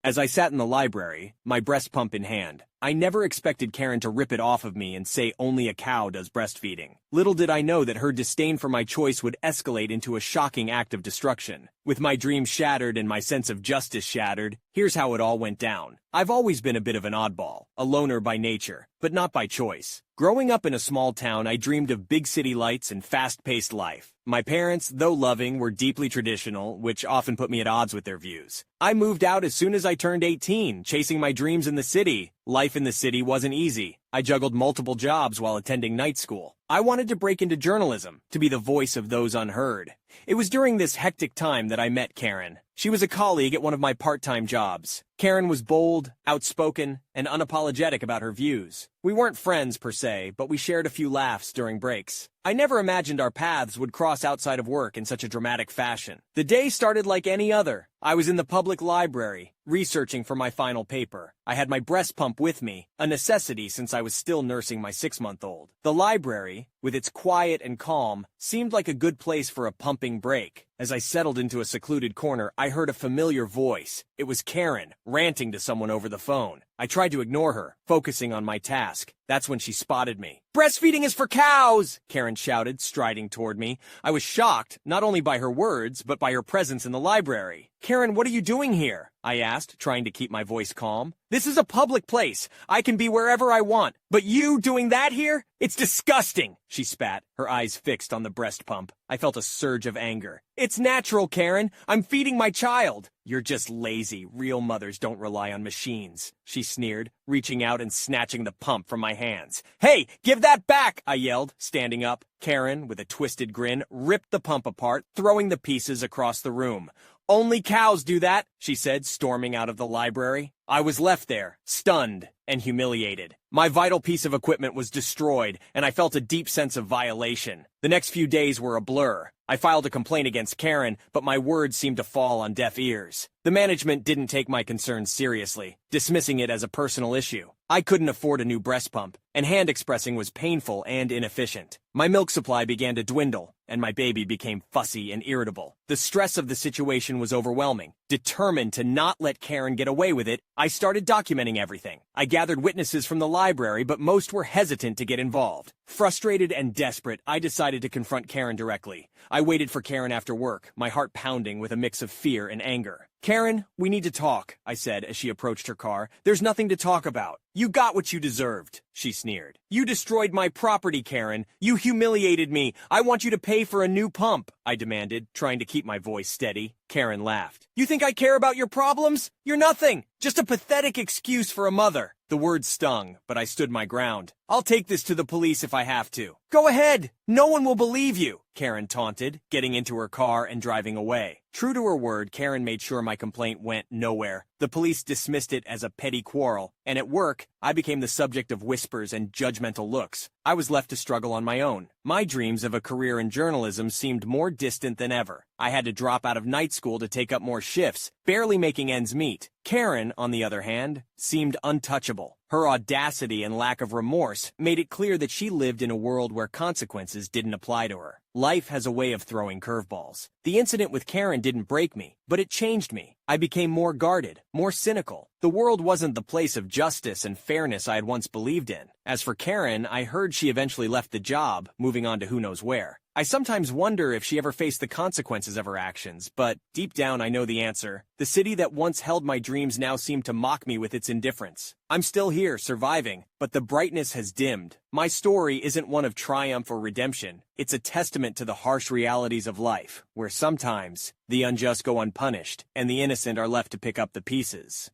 As I sat in the library, my breast pump in hand, I never expected Karen to rip it off of me and say only a cow does breastfeeding. Little did I know that her disdain for my choice would escalate into a shocking act of destruction. With my dreams shattered and my sense of justice shattered, here's how it all went down. I've always been a bit of an oddball, a loner by nature, but not by choice. Growing up in a small town, I dreamed of big city lights and fast-paced life. My parents, though loving, were deeply traditional, which often put me at odds with their views. I moved out as soon as I turned 18, chasing my dreams in the city. Life in the city wasn't easy. I juggled multiple jobs while attending night school. I wanted to break into journalism, to be the voice of those unheard. It was during this hectic time that I met Karen. She was a colleague at one of my part-time jobs. Karen was bold, outspoken, and unapologetic about her views. We weren't friends per se, but we shared a few laughs during breaks. I never imagined our paths would cross outside of work in such a dramatic fashion. The day started like any other. I was in the public library, researching for my final paper. I had my breast pump with me, a necessity since I was still nursing my 6-month-old. The library, with its quiet and calm, seemed like a good place for a pumping break. As I settled into a secluded corner, I heard a familiar voice. It was Karen, ranting to someone over the phone. I tried to ignore her, focusing on my task. That's when she spotted me. "Breastfeeding is for cows!" Karen shouted, striding toward me. I was shocked, not only by her words, but by her presence in the library. "Karen, what are you doing here?" I asked, trying to keep my voice calm. "This is a public place. I can be wherever I want. But you doing that here? It's disgusting!" She spat, her eyes fixed on the breast pump. I felt a surge of anger. "It's natural, Karen. I'm feeding my child." "You're just lazy. Real mothers don't rely on machines," she sneered, reaching out and snatching the pump from my hands. "Hey, give that back!" I yelled, standing up. Karen, with a twisted grin, ripped the pump apart, throwing the pieces across the room. "Only cows do that," she said, storming out of the library. I was left there, stunned and humiliated. My vital piece of equipment was destroyed, and I felt a deep sense of violation. The next few days were a blur. I filed a complaint against Karen, but my words seemed to fall on deaf ears. The management didn't take my concerns seriously, dismissing it as a personal issue. I couldn't afford a new breast pump, and hand expressing was painful and inefficient. My milk supply began to dwindle, and my baby became fussy and irritable. The stress of the situation was overwhelming. Determined to not let Karen get away with it, I started documenting everything. I gathered witnesses from the library, but most were hesitant to get involved. Frustrated and desperate, I decided to confront Karen directly. I waited for Karen after work, my heart pounding with a mix of fear and anger. "Karen, we need to talk," I said as she approached her car. "There's nothing to talk about. You got what you deserved," she sneered. "You destroyed my property, Karen. You humiliated me. I want you to pay for a new pump," I demanded, trying to keep my voice steady. Karen laughed. "You think I care about your problems? You're nothing. Just a pathetic excuse for a mother." The words stung, but I stood my ground. "I'll take this to the police if I have to." "Go ahead. No one will believe you," Karen taunted, getting into her car and driving away. True to her word, Karen made sure my complaint went nowhere. The police dismissed it as a petty quarrel, and at work, I became the subject of whispers and judgmental looks. I was left to struggle on my own. My dreams of a career in journalism seemed more distant than ever. I had to drop out of night school to take up more shifts, barely making ends meet. Karen, on the other hand, seemed untouchable. Her audacity and lack of remorse made it clear that she lived in a world where consequences didn't apply to her. Life has a way of throwing curveballs. The incident with Karen didn't break me, but it changed me. I became more guarded, more cynical. The world wasn't the place of justice and fairness I had once believed in. As for Karen, I heard she eventually left the job, moving on to who knows where. I sometimes wonder if she ever faced the consequences of her actions, but deep down I know the answer. The city that once held my dreams now seemed to mock me with its indifference. I'm still here, surviving, but the brightness has dimmed. My story isn't one of triumph or redemption. It's a testament to the harsh realities of life, where sometimes the unjust go unpunished, and the innocent are left to pick up the pieces.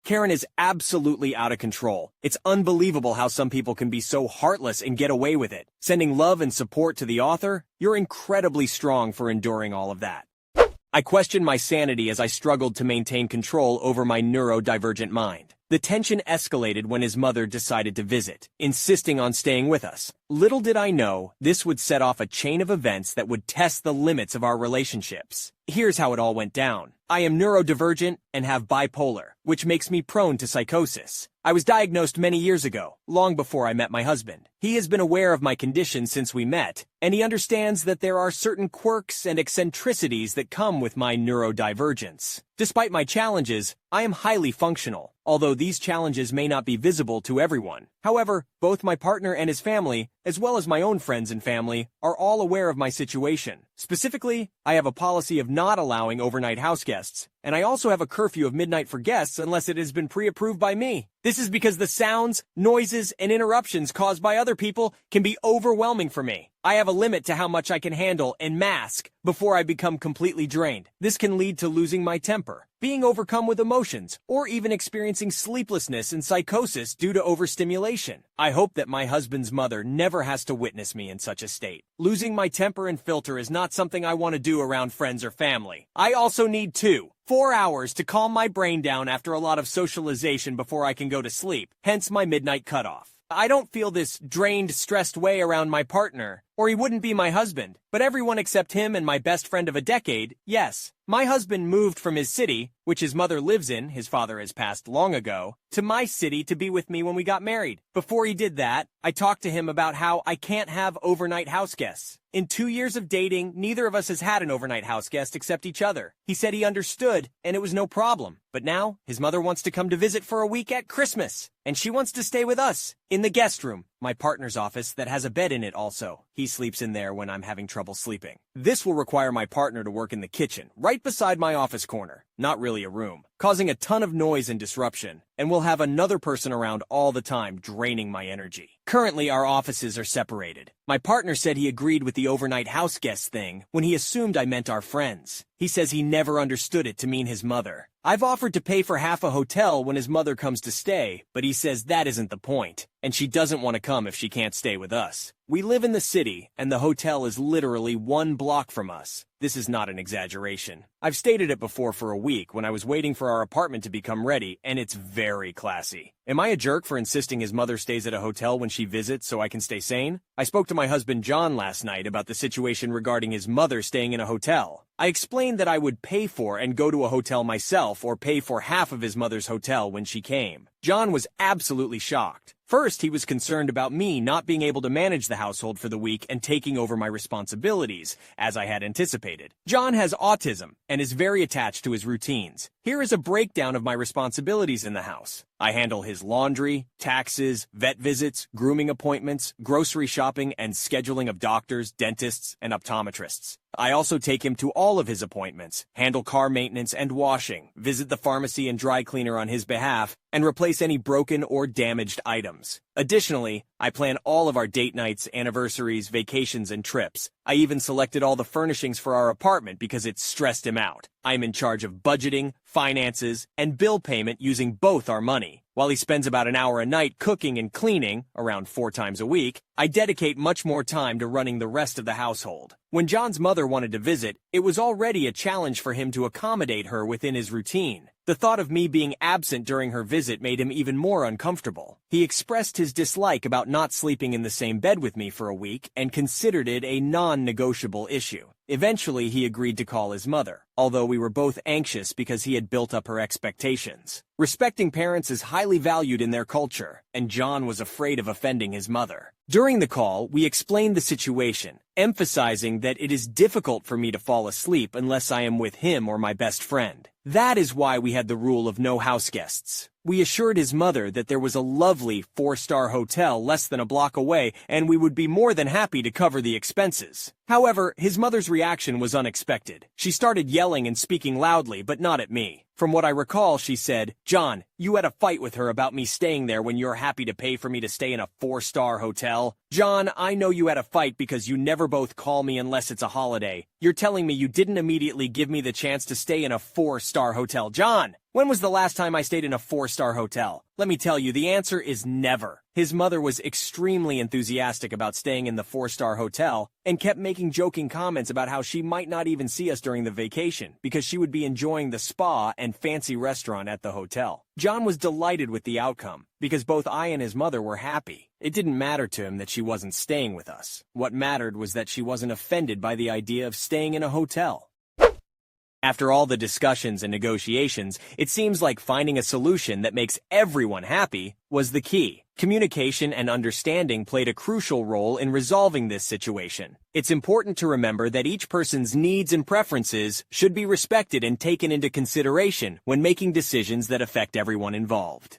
Karen is absolutely out of control. It's unbelievable how some people can be so heartless and get away with it. Sending love and support to the author, you're incredibly strong for enduring all of that. I questioned my sanity as I struggled to maintain control over my neurodivergent mind. The tension escalated when his mother decided to visit, insisting on staying with us. Little did I know, this would set off a chain of events that would test the limits of our relationships. Here's how it all went down. I am neurodivergent and have bipolar, which makes me prone to psychosis. I was diagnosed many years ago, long before I met my husband. He has been aware of my condition since we met, and he understands that there are certain quirks and eccentricities that come with my neurodivergence. Despite my challenges, I am highly functional, although these challenges may not be visible to everyone. However, both my partner and his family, as well as my own friends and family, are all aware of my situation. Specifically, I have a policy of not allowing overnight house guests, and I also have a curfew of midnight for guests unless it has been pre-approved by me. This is because the sounds, noises, and interruptions caused by other people can be overwhelming for me. I have a limit to how much I can handle and mask before I become completely drained. This can lead to losing my temper, being overcome with emotions, or even experiencing sleeplessness and psychosis due to overstimulation. I hope that my husband's mother never has to witness me in such a state. Losing my temper and filter is not something I want to do around friends or family. I also need 4 hours to calm my brain down after a lot of socialization before I can go to sleep, hence my midnight cutoff. I don't feel this drained, stressed way around my partner, or he wouldn't be my husband, but everyone except him and my best friend of a decade, yes. My husband moved from his city, which his mother lives in, his father has passed long ago, to my city to be with me when we got married. Before he did that, I talked to him about how I can't have overnight house guests. In 2 years of dating, neither of us has had an overnight house guest except each other. He said he understood, and it was no problem. But now, his mother wants to come to visit for a week at Christmas, and she wants to stay with us, in the guest room, my partner's office that has a bed in it also. He sleeps in there when I'm having trouble sleeping. This will require my partner to work in the kitchen, right beside my office corner, not really a room, causing a ton of noise and disruption, and we'll have another person around all the time draining my energy. Currently, our offices are separated. My partner said he agreed with the overnight house guest thing when he assumed I meant our friends. He says he never understood it to mean his mother. I've offered to pay for half a hotel when his mother comes to stay, but he says that isn't the point, and she doesn't want to come if she can't stay with us. We live in the city, and the hotel is literally 1 block from us. This is not an exaggeration. I've stayed at it before for a week when I was waiting for our apartment to become ready, and it's very classy. Am I a jerk for insisting his mother stays at a hotel when she visits so I can stay sane? I spoke to my husband John last night about the situation regarding his mother staying in a hotel. I explained that I would pay for and go to a hotel myself or pay for half of his mother's hotel when she came. John was absolutely shocked. First, he was concerned about me not being able to manage the household for the week and taking over my responsibilities, as I had anticipated. John has autism and is very attached to his routines. Here is a breakdown of my responsibilities in the house. I handle his laundry, taxes, vet visits, grooming appointments, grocery shopping, and scheduling of doctors, dentists, and optometrists. I also take him to all of his appointments, handle car maintenance and washing, visit the pharmacy and dry cleaner on his behalf, and replace any broken or damaged items. Additionally, I plan all of our date nights, anniversaries, vacations, and trips. I even selected all the furnishings for our apartment because it stressed him out. I am in charge of budgeting, finances, and bill payment using both our money. While he spends about an hour a night cooking and cleaning, around 4 times a week, I dedicate much more time to running the rest of the household. When John's mother wanted to visit, it was already a challenge for him to accommodate her within his routine. The thought of me being absent during her visit made him even more uncomfortable. He expressed his dislike about not sleeping in the same bed with me for a week and considered it a non-negotiable issue. Eventually, he agreed to call his mother, although we were both anxious because he had built up her expectations. Respecting parents is highly valued in their culture, and John was afraid of offending his mother. During the call, we explained the situation, emphasizing that it is difficult for me to fall asleep unless I am with him or my best friend. That is why we had the rule of no house guests. We assured his mother that there was a lovely 4-star hotel less than a block away, and we would be more than happy to cover the expenses. However, his mother's reaction was unexpected. She started yelling and speaking loudly, but not at me. From what I recall, she said, "John, you had a fight with her about me staying there when you're happy to pay for me to stay in a 4-star hotel. John, I know you had a fight because you never both call me unless it's a holiday. You're telling me you didn't immediately give me the chance to stay in a 4-star hotel. John, When was the last time I stayed in a 4-star hotel? Let me tell you, the answer is never. His mother was extremely enthusiastic about staying in the 4-star hotel and kept making joking comments about how she might not even see us during the vacation because she would be enjoying the spa and fancy restaurant at the hotel. John was delighted with the outcome because both I and his mother were happy. It didn't matter to him that she wasn't staying with us. What mattered was that she wasn't offended by the idea of staying in a hotel. After all the discussions and negotiations, it seems like finding a solution that makes everyone happy was the key. Communication and understanding played a crucial role in resolving this situation. It's important to remember that each person's needs and preferences should be respected and taken into consideration when making decisions that affect everyone involved.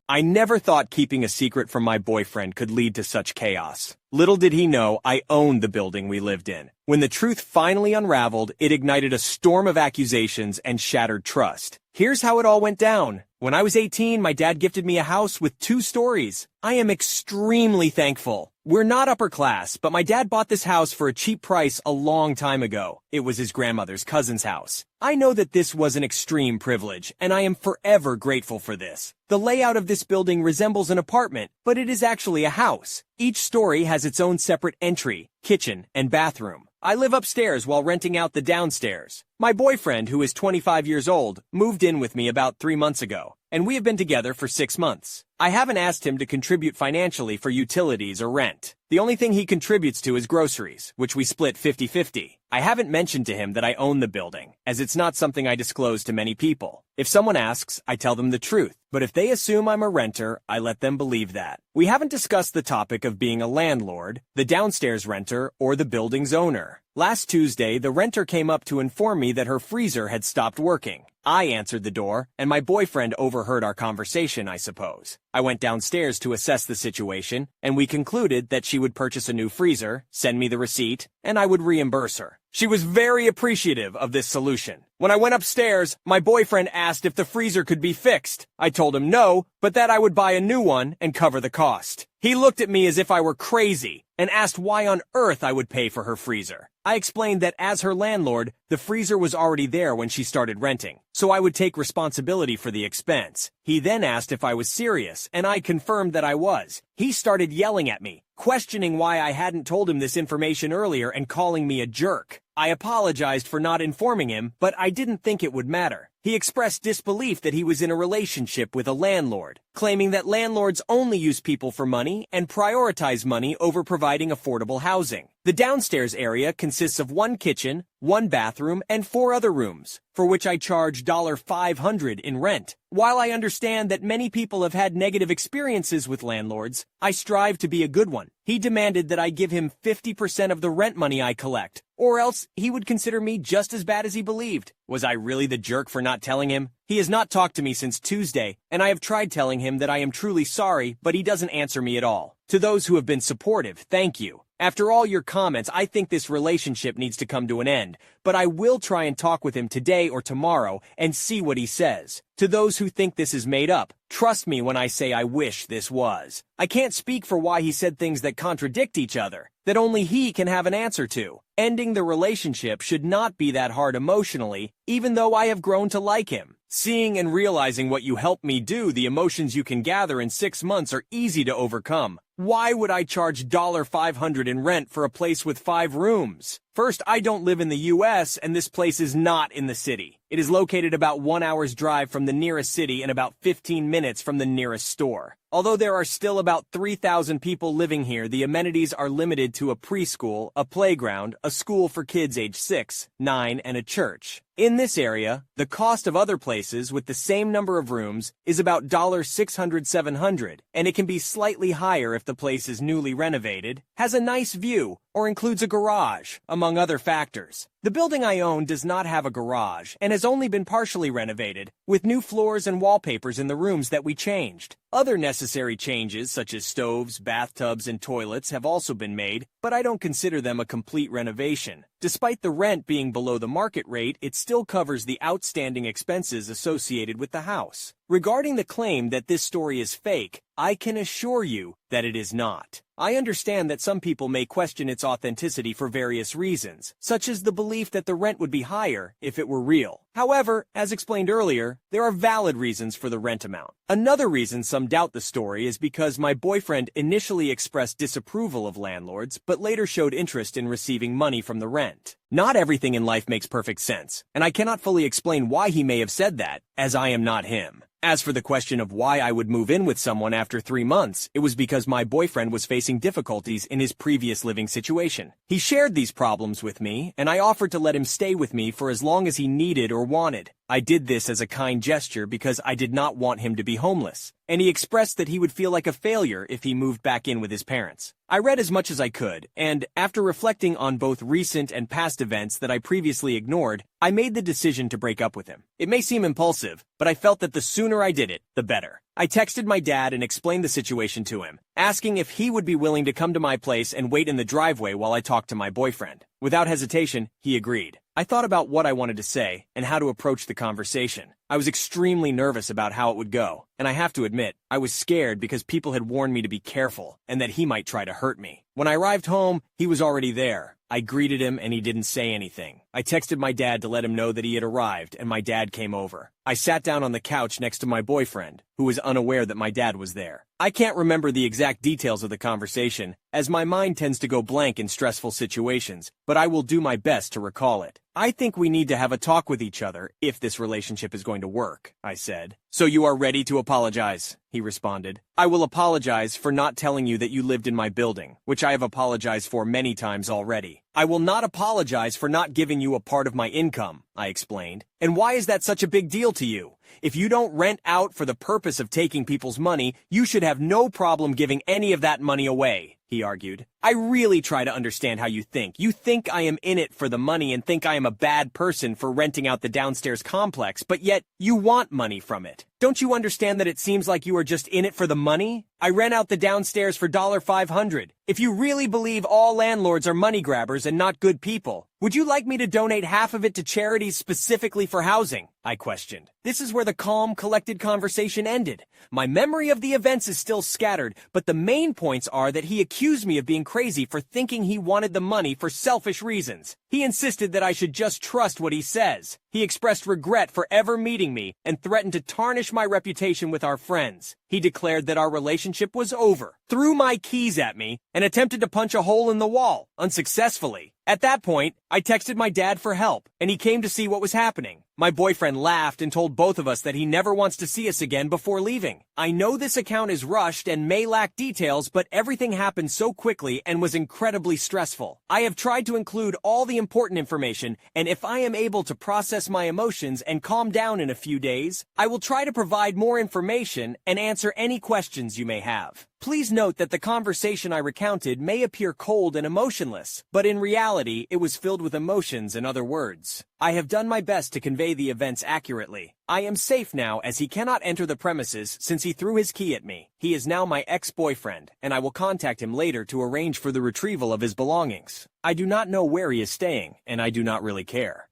I never thought keeping a secret from my boyfriend could lead to such chaos. Little did he know I owned the building we lived in. When the truth finally unraveled, it ignited a storm of accusations and shattered trust. Here's how it all went down. When I was 18, my dad gifted me a house with 2 stories. I am extremely thankful. We're not upper class, but my dad bought this house for a cheap price a long time ago. It was his grandmother's cousin's house. I know that this was an extreme privilege, and I am forever grateful for this. The layout of this building resembles an apartment, but it is actually a house. Each story has its own separate entry, kitchen, and bathroom. I live upstairs while renting out the downstairs. My boyfriend, who is 25 years old, moved in with me about 3 months ago, and we have been together for 6 months. I haven't asked him to contribute financially for utilities or rent. The only thing he contributes to is groceries, which we split 50-50. I haven't mentioned to him that I own the building, as it's not something I disclose to many people. If someone asks, I tell them the truth. But if they assume I'm a renter, I let them believe that. We haven't discussed the topic of being a landlord, the downstairs renter, or the building's owner. Last Tuesday, the renter came up to inform me that her freezer had stopped working. I answered the door, and my boyfriend overheard our conversation, I suppose. I went downstairs to assess the situation, and we concluded that she would purchase a new freezer, send me the receipt, and I would reimburse her. She was very appreciative of this solution. When I went upstairs, my boyfriend asked if the freezer could be fixed. I told him no, but that I would buy a new one and cover the cost. He looked at me as if I were crazy and asked why on earth I would pay for her freezer. I explained that as her landlord, the freezer was already there when she started renting, so I would take responsibility for the expense. He then asked if I was serious, and I confirmed that I was. He started yelling at me, questioning why I hadn't told him this information earlier and calling me a jerk. I apologized for not informing him, but I didn't think it would matter. He expressed disbelief that he was in a relationship with a landlord, claiming that landlords only use people for money and prioritize money over providing affordable housing. The downstairs area consists of 1 kitchen, 1 bathroom, and 4 other rooms, for which I charge $500 in rent. While I understand that many people have had negative experiences with landlords, I strive to be a good one. He demanded that I give him 50% of the rent money I collect, or else he would consider me just as bad as he believed. Was I really the jerk for not telling him? He has not talked to me since Tuesday, and I have tried telling him that I am truly sorry, but he doesn't answer me at all. To those who have been supportive, thank you. After all your comments, I think this relationship needs to come to an end, but I will try and talk with him today or tomorrow and see what he says. To those who think this is made up, trust me when I say I wish this was. I can't speak for why he said things that contradict each other, that only he can have an answer to. Ending the relationship should not be that hard emotionally, even though I have grown to like him. Seeing and realizing what you helped me do, the emotions you can gather in 6 months are easy to overcome. Why would I charge $500 in rent for a place with 5 rooms? First, I don't live in the US, and this place is not in the city. It is located about 1 hour's drive from the nearest city and about 15 minutes from the nearest store. Although there are still about 3,000 people living here, the amenities are limited to a preschool, a playground, a school for kids age 6, 9, and a church. In this area, the cost of other places with the same number of rooms is about $600-700, and it can be slightly higher if the place is newly renovated, has a nice view, or includes a garage, among other factors. The building I own does not have a garage and has only been partially renovated, with new floors and wallpapers in the rooms that we changed. Other necessary changes, such as stoves, bathtubs, and toilets, have also been made, but I don't consider them a complete renovation. Despite the rent being below the market rate, it still covers the outstanding expenses associated with the house. Regarding the claim that this story is fake, I can assure you that it is not. I understand that some people may question its authenticity for various reasons, such as the belief that the rent would be higher if it were real. However, as explained earlier, there are valid reasons for the rent amount. Another reason some doubt the story is because my boyfriend initially expressed disapproval of landlords, but later showed interest in receiving money from the rent. Not everything in life makes perfect sense, and I cannot fully explain why he may have said that, as I am not him. As for the question of why I would move in with someone after 3 months, it was because my boyfriend was facing difficulties in his previous living situation. He shared these problems with me, and I offered to let him stay with me for as long as he needed or wanted. I did this as a kind gesture because I did not want him to be homeless, and he expressed that he would feel like a failure if he moved back in with his parents. I read as much as I could, and after reflecting on both recent and past events that I previously ignored, I made the decision to break up with him. It may seem impulsive, but I felt that the sooner I did it, the better. I texted my dad and explained the situation to him, asking if he would be willing to come to my place and wait in the driveway while I talked to my boyfriend. Without hesitation, he agreed. I thought about what I wanted to say and how to approach the conversation. I was extremely nervous about how it would go, and I have to admit, I was scared because people had warned me to be careful and that he might try to hurt me. When I arrived home, he was already there. I greeted him and he didn't say anything. I texted my dad to let him know that he had arrived, and my dad came over. I sat down on the couch next to my boyfriend, who was unaware that my dad was there. I can't remember the exact details of the conversation, as my mind tends to go blank in stressful situations, but I will do my best to recall it. I think we need to have a talk with each other if this relationship is going to work, I said. So you are ready to apologize, he responded. I will apologize for not telling you that you lived in my building, which I have apologized for many times already. I will not apologize for not giving you a part of my income, I explained. And why is that such a big deal to you? If you don't rent out for the purpose of taking people's money, you should have no problem giving any of that money away, he argued. I really try to understand how you think. You think I am in it for the money and think I am a bad person for renting out the downstairs complex, but yet you want money from it. Don't you understand that it seems like you are just in it for the money? I rent out the downstairs for $500. If you really believe all landlords are money grabbers and not good people, would you like me to donate half of it to charities specifically for housing? I questioned. This is where the calm, collected conversation ended. My memory of the events is still scattered, but the main points are that he accused me of being crazy for thinking he wanted the money for selfish reasons. He insisted that I should just trust what he says. He expressed regret for ever meeting me and threatened to tarnish my reputation with our friends. He declared that our relationship was over, threw my keys at me, and attempted to punch a hole in the wall, unsuccessfully. At that point, I texted my dad for help, and he came to see what was happening. My boyfriend laughed and told both of us that he never wants to see us again before leaving. I know this account is rushed and may lack details, but everything happened so quickly and was incredibly stressful. I have tried to include all the important information, and if I am able to process my emotions and calm down in a few days, I will try to provide more information and answer any questions you may have. Please note that the conversation I recounted may appear cold and emotionless, but in reality, it was filled with emotions and other words. I have done my best to convey the events accurately. I am safe now as he cannot enter the premises since he threw his key at me. He is now my ex-boyfriend, and I will contact him later to arrange for the retrieval of his belongings. I do not know where he is staying, and I do not really care.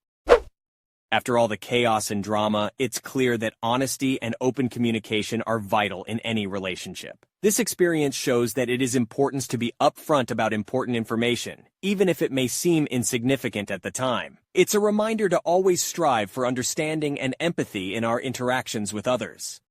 After all the chaos and drama, it's clear that honesty and open communication are vital in any relationship. This experience shows that it is important to be upfront about important information, even if it may seem insignificant at the time. It's a reminder to always strive for understanding and empathy in our interactions with others.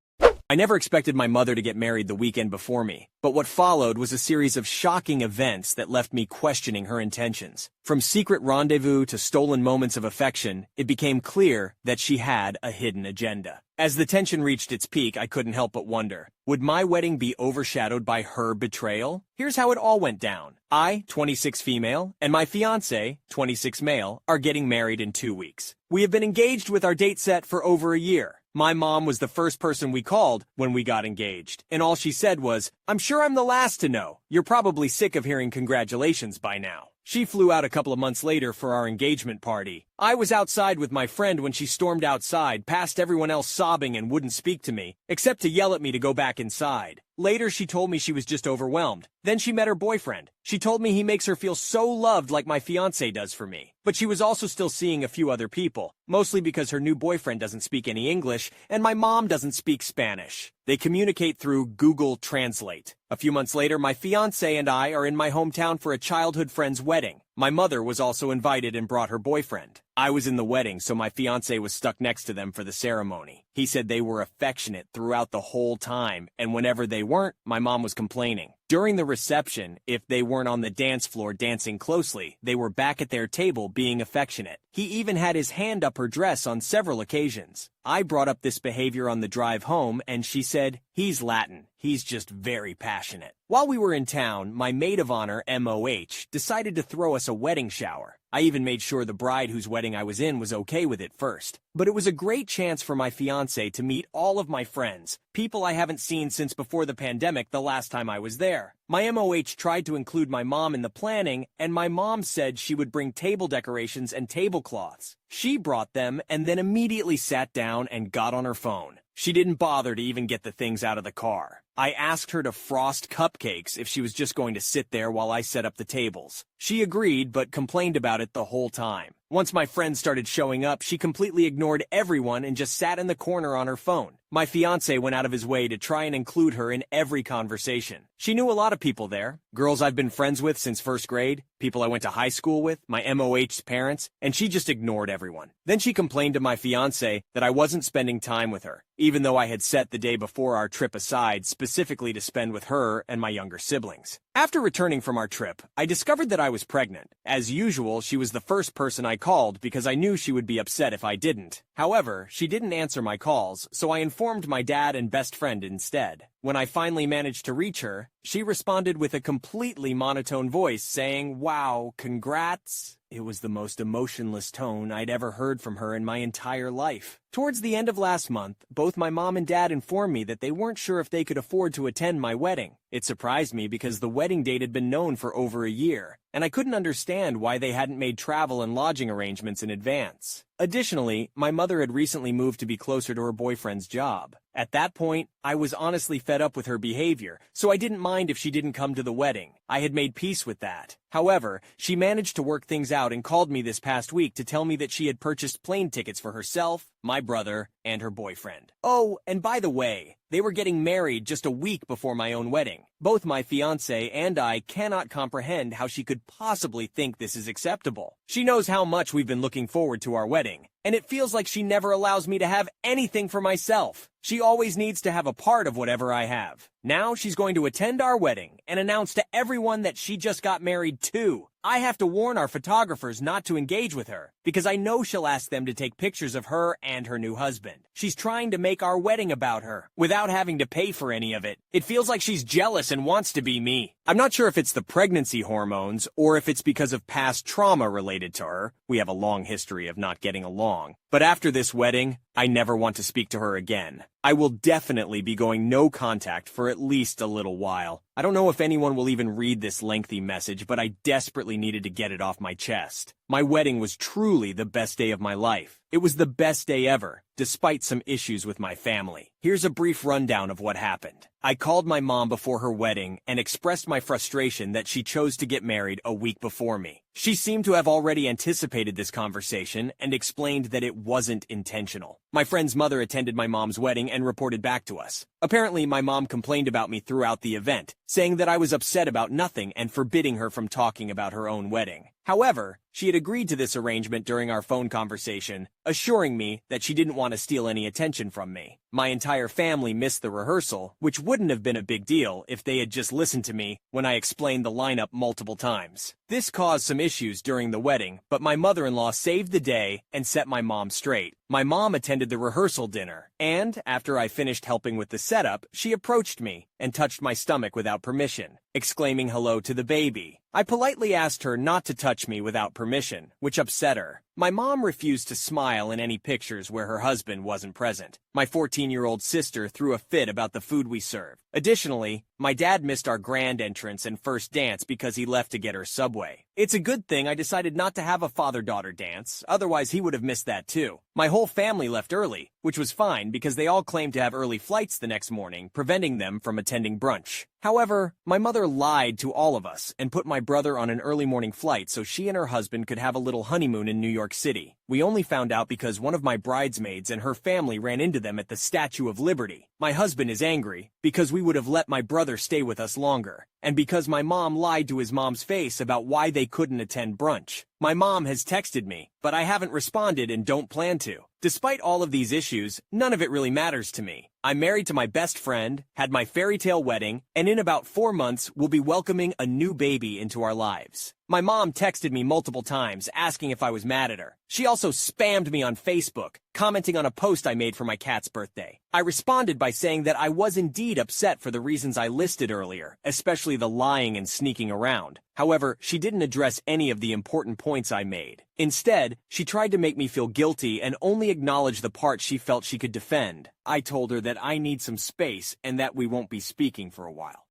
I never expected my mother to get married the weekend before me, but what followed was a series of shocking events that left me questioning her intentions. From secret rendezvous to stolen moments of affection, it became clear that she had a hidden agenda. As the tension reached its peak, I couldn't help but wonder, would my wedding be overshadowed by her betrayal? Here's how it all went down. I, 26 female, and my fiancé, 26 male, are getting married in 2 weeks. We have been engaged with our date set for over a year. My mom was the first person we called when we got engaged, and all she said was, "I'm sure I'm the last to know. You're probably sick of hearing congratulations by now." She flew out a couple of months later for our engagement party, I was outside with my friend when she stormed outside, past everyone else sobbing and wouldn't speak to me, except to yell at me to go back inside. Later, she told me she was just overwhelmed. Then she met her boyfriend. She told me he makes her feel so loved like my fiancé does for me. But she was also still seeing a few other people, mostly because her new boyfriend doesn't speak any English and my mom doesn't speak Spanish. They communicate through Google Translate. A few months later, my fiancé and I are in my hometown for a childhood friend's wedding. My mother was also invited and brought her boyfriend. I was in the wedding, so my fiancé was stuck next to them for the ceremony. He said they were affectionate throughout the whole time, and whenever they weren't, my mom was complaining. During the reception, if they weren't on the dance floor dancing closely, they were back at their table being affectionate. He even had his hand up her dress on several occasions. I brought up this behavior on the drive home, and she said, "He's Latin. He's just very passionate." While we were in town, my maid of honor, MOH, decided to throw us a wedding shower. I even made sure the bride whose wedding I was in was okay with it first. But it was a great chance for my fiancé to meet all of my friends, people I haven't seen since before the pandemic the last time I was there. My MOH tried to include my mom in the planning, and my mom said she would bring table decorations and tablecloths. She brought them and then immediately sat down and got on her phone. She didn't bother to even get the things out of the car. I asked her to frost cupcakes if she was just going to sit there while I set up the tables. She agreed, but complained about it the whole time. Once my friends started showing up, she completely ignored everyone and just sat in the corner on her phone. My fiancé went out of his way to try and include her in every conversation. She knew a lot of people there, girls I've been friends with since first grade, people I went to high school with, my MOH's parents, and she just ignored everyone. Then she complained to my fiancé that I wasn't spending time with her, even though I had set the day before our trip aside specifically to spend with her and my younger siblings. After returning from our trip, I discovered that I was pregnant. As usual, she was the first person I called because I knew she would be upset if I didn't. However, she didn't answer my calls, so I informed my dad and best friend instead. When I finally managed to reach her, she responded with a completely monotone voice saying, "Wow, congrats." It was the most emotionless tone I'd ever heard from her in my entire life. Towards the end of last month, both my mom and dad informed me that they weren't sure if they could afford to attend my wedding. It surprised me because the wedding date had been known for over a year, and I couldn't understand why they hadn't made travel and lodging arrangements in advance. Additionally, my mother had recently moved to be closer to her boyfriend's job. At that point, I was honestly fed up with her behavior, so I didn't mind if she didn't come to the wedding. I had made peace with that. However, she managed to work things out and called me this past week to tell me that she had purchased plane tickets for herself, my brother, and her boyfriend. Oh, and by the way, they were getting married just a week before my own wedding. Both my fiancé and I cannot comprehend how she could possibly think this is acceptable. She knows how much we've been looking forward to our wedding, and it feels like she never allows me to have anything for myself. She always needs to have a part of whatever I have. Now she's going to attend our wedding and announce to everyone that she just got married too. I have to warn our photographers not to engage with her, because I know she'll ask them to take pictures of her and her new husband. She's trying to make our wedding about her, without having to pay for any of it. It feels like she's jealous and wants to be me. I'm not sure if it's the pregnancy hormones, or if it's because of past trauma related to her. We have a long history of not getting along. But after this wedding, I never want to speak to her again. I will definitely be going no contact for at least a little while. I don't know if anyone will even read this lengthy message, but I desperately needed to get it off my chest. My wedding was truly the best day of my life. It was the best day ever, despite some issues with my family. Here's a brief rundown of what happened. I called my mom before her wedding and expressed my frustration that she chose to get married a week before me. She seemed to have already anticipated this conversation and explained that it wasn't intentional. My friend's mother attended my mom's wedding and reported back to us. Apparently, my mom complained about me throughout the event, saying that I was upset about nothing and forbidding her from talking about her own wedding. However, she had agreed to this arrangement during our phone conversation, assuring me that she didn't want to steal any attention from me. My entire family missed the rehearsal, which wouldn't have been a big deal if they had just listened to me when I explained the lineup multiple times. This caused some issues during the wedding, but my mother-in-law saved the day and set my mom straight. My mom attended the rehearsal dinner, and after I finished helping with the setup, she approached me and touched my stomach without permission. exclaiming hello to the baby. I politely asked her not to touch me without permission, which upset her. My mom refused to smile in any pictures where her husband wasn't present. My 14-year-old sister threw a fit about the food we served. Additionally, my dad missed our grand entrance and first dance because he left to get her Subway. It's a good thing I decided not to have a father-daughter dance, otherwise he would have missed that too. My whole family left early, which was fine because they all claimed to have early flights the next morning, preventing them from attending brunch. However, my mother lied to all of us and put my brother on an early morning flight so she and her husband could have a little honeymoon in New York City. We only found out because one of my bridesmaids and her family ran into them at the Statue of Liberty. My husband is angry because we would have let my brother stay with us longer, and because my mom lied to his mom's face about why they couldn't attend brunch. My mom has texted me, but I haven't responded and don't plan to. Despite all of these issues, none of it really matters to me. I'm married to my best friend, had my fairy tale wedding, and in about 4 months, we'll be welcoming a new baby into our lives. My mom texted me multiple times asking if I was mad at her. She also spammed me on Facebook, commenting on a post I made for my cat's birthday. I responded by saying that I was indeed upset for the reasons I listed earlier, especially the lying and sneaking around. However, she didn't address any of the important points I made. Instead, she tried to make me feel guilty and only acknowledge the part she felt she could defend. I told her that I need some space and that we won't be speaking for a while.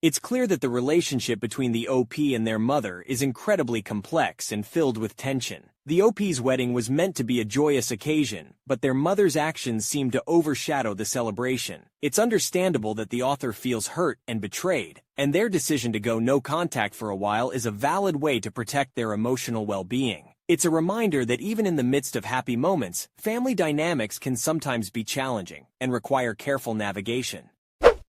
It's clear that the relationship between the OP and their mother is incredibly complex and filled with tension. The OP's wedding was meant to be a joyous occasion, but their mother's actions seem to overshadow the celebration. It's understandable that the author feels hurt and betrayed, and their decision to go no contact for a while is a valid way to protect their emotional well-being. It's a reminder that even in the midst of happy moments, family dynamics can sometimes be challenging and require careful navigation.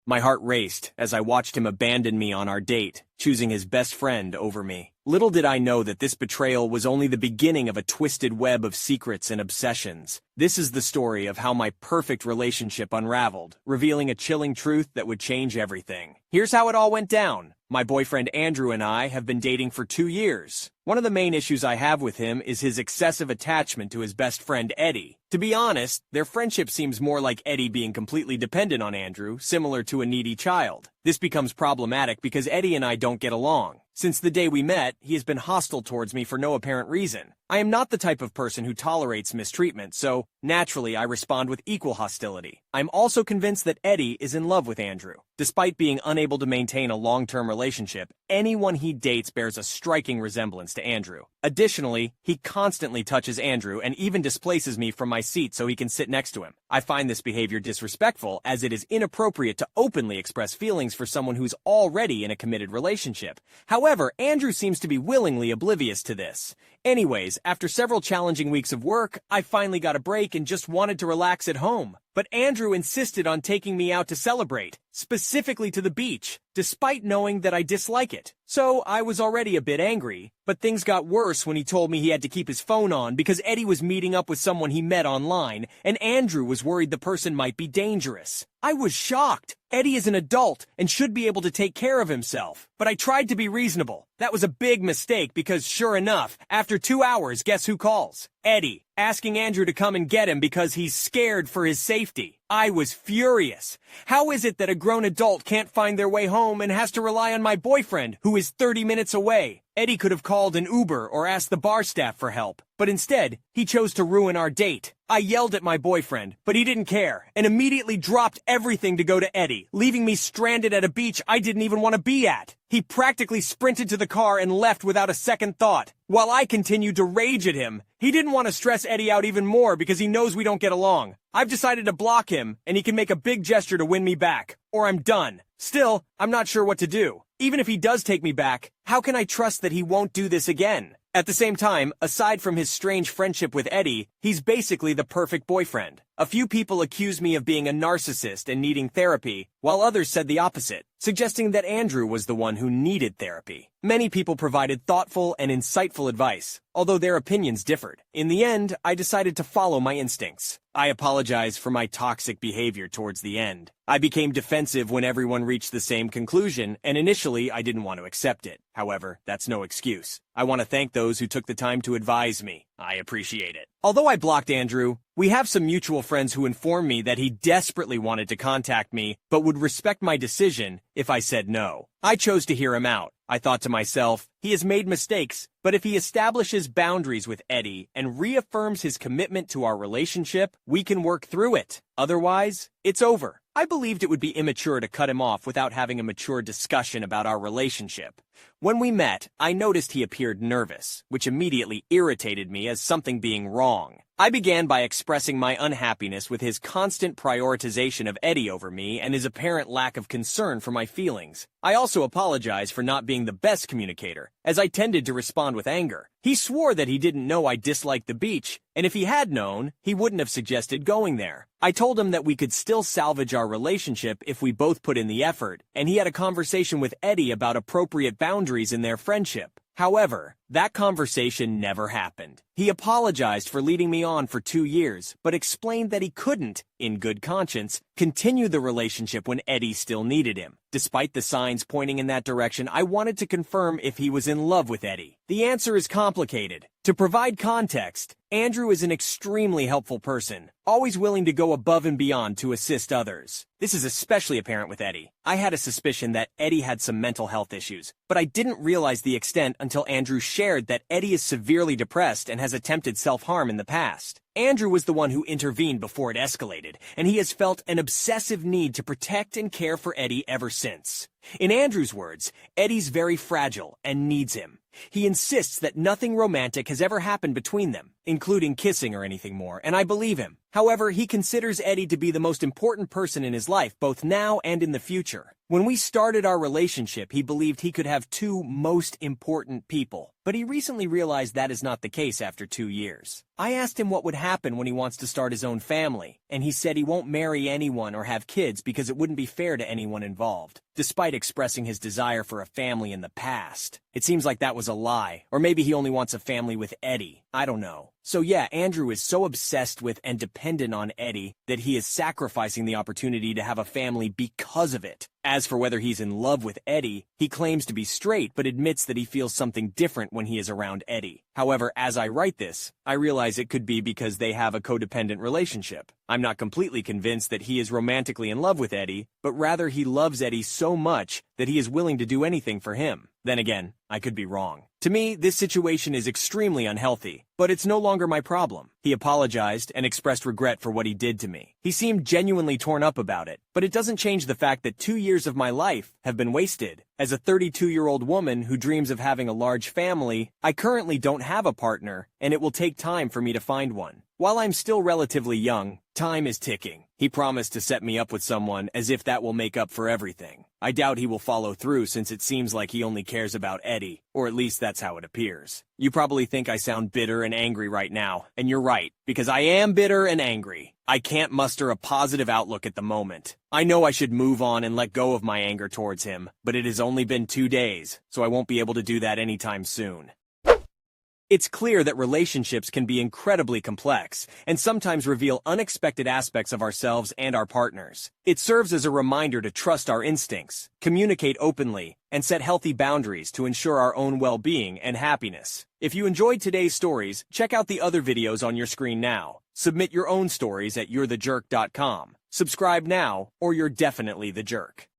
My heart raced as I watched him abandon me on our date, choosing his best friend over me. Little did I know that this betrayal was only the beginning of a twisted web of secrets and obsessions. This is the story of how my perfect relationship unraveled, revealing a chilling truth that would change everything. Here's how it all went down. My boyfriend Andrew and I have been dating for 2 years. One of the main issues I have with him is his excessive attachment to his best friend Eddie. To be honest, their friendship seems more like Eddie being completely dependent on Andrew, similar to a needy child. This becomes problematic because Eddie and I don't get along. Since the day we met, he has been hostile towards me for no apparent reason. I am not the type of person who tolerates mistreatment, so naturally I respond with equal hostility. I'm also convinced that Eddie is in love with Andrew. Despite being unable to maintain a long-term relationship, anyone he dates bears a striking resemblance to Andrew. Additionally, he constantly touches Andrew and even displaces me from my seat so he can sit next to him. I find this behavior disrespectful, as it is inappropriate to openly express feelings for someone who's already in a committed relationship. However, Andrew seems to be willingly oblivious to this. Anyways, after several challenging weeks of work, I finally got a break and just wanted to relax at home. But Andrew insisted on taking me out to celebrate, specifically to the beach, despite knowing that I dislike it. So I was already a bit angry, but things got worse when he told me he had to keep his phone on because Eddie was meeting up with someone he met online, and Andrew was worried the person might be dangerous. I was shocked. Eddie is an adult and should be able to take care of himself. But I tried to be reasonable. That was a big mistake because, sure enough, after 2 hours, guess who calls? Eddie, asking Andrew to come and get him because he's scared for his safety. I was furious. How is it that a grown adult can't find their way home and has to rely on my boyfriend, who is 30 minutes away? Eddie could have called an Uber or asked the bar staff for help, but instead, he chose to ruin our date. I yelled at my boyfriend, but he didn't care, and immediately dropped everything to go to Eddie, leaving me stranded at a beach I didn't even want to be at. He practically sprinted to the car and left without a second thought. While I continued to rage at him, he didn't want to stress Eddie out even more because he knows we don't get along. I've decided to block him, and he can make a big gesture to win me back, or I'm done. Still, I'm not sure what to do. Even if he does take me back, how can I trust that he won't do this again? At the same time, aside from his strange friendship with Eddie, he's basically the perfect boyfriend. A few people accused me of being a narcissist and needing therapy, while others said the opposite, suggesting that Andrew was the one who needed therapy. Many people provided thoughtful and insightful advice, although their opinions differed. In the end, I decided to follow my instincts. I apologize for my toxic behavior towards the end. I became defensive when everyone reached the same conclusion, and initially I didn't want to accept it. However, that's no excuse. I want to thank those who took the time to advise me. I appreciate it. Although I blocked Andrew, we have some mutual friends who informed me that he desperately wanted to contact me, but would respect my decision if I said no. I chose to hear him out. I thought to myself, he has made mistakes, but if he establishes boundaries with Eddie and reaffirms his commitment to our relationship, we can work through it. Otherwise, it's over. I believed it would be immature to cut him off without having a mature discussion about our relationship. When we met, I noticed he appeared nervous, which immediately irritated me as something being wrong. I began by expressing my unhappiness with his constant prioritization of Eddie over me and his apparent lack of concern for my feelings. I also apologized for not being the best communicator, as I tended to respond with anger. He swore that he didn't know I disliked the beach, and if he had known, he wouldn't have suggested going there. I told him that we could still salvage our relationship if we both put in the effort, and he had a conversation with Eddie about appropriate boundaries in their friendship. However, that conversation never happened. He apologized for leading me on for 2 years, but explained that he couldn't, in good conscience, continue the relationship when Eddie still needed him. Despite the signs pointing in that direction, I wanted to confirm if he was in love with Eddie. The answer is complicated. To provide context, Andrew is an extremely helpful person, always willing to go above and beyond to assist others. This is especially apparent with Eddie. I had a suspicion that Eddie had some mental health issues, but I didn't realize the extent until Andrew shared that Eddie is severely depressed and has attempted self-harm in the past. Andrew was the one who intervened before it escalated, and he has felt an obsessive need to protect and care for Eddie ever since. In Andrew's words, Eddie's very fragile and needs him. He insists that nothing romantic has ever happened between them, including kissing or anything more, and I believe him. However, he considers Eddie to be the most important person in his life, both now and in the future. When we started our relationship, he believed he could have 2 most important people, but he recently realized that is not the case after 2 years. I asked him what would happen when he wants to start his own family, and he said he won't marry anyone or have kids because it wouldn't be fair to anyone involved, despite expressing his desire for a family in the past. It seems like that was a lie, or maybe he only wants a family with Eddie. I don't know. So yeah, Andrew is so obsessed with and dependent on Eddie that he is sacrificing the opportunity to have a family because of it. As for whether he's in love with Eddie, he claims to be straight but admits that he feels something different when he is around Eddie. However, as I write this, I realize it could be because they have a codependent relationship. I'm not completely convinced that he is romantically in love with Eddie, but rather he loves Eddie so much that he is willing to do anything for him. Then again, I could be wrong. To me, this situation is extremely unhealthy, but it's no longer my problem. He apologized and expressed regret for what he did to me. He seemed genuinely torn up about it, but it doesn't change the fact that 2 years of my life have been wasted. As a 32-year-old woman who dreams of having a large family, I currently don't have a partner, and it will take time for me to find one. While I'm still relatively young, time is ticking. He promised to set me up with someone as if that will make up for everything. I doubt he will follow through since it seems like he only cares about Eddie, or at least that's how it appears. You probably think I sound bitter and angry right now, and you're right, because I am bitter and angry. I can't muster a positive outlook at the moment. I know I should move on and let go of my anger towards him, but it has only been 2 days, so I won't be able to do that anytime soon. It's clear that relationships can be incredibly complex and sometimes reveal unexpected aspects of ourselves and our partners. It serves as a reminder to trust our instincts, communicate openly, and set healthy boundaries to ensure our own well-being and happiness. If you enjoyed today's stories, check out the other videos on your screen now. Submit your own stories at you'rethejerk.com. Subscribe now, or you're definitely the jerk.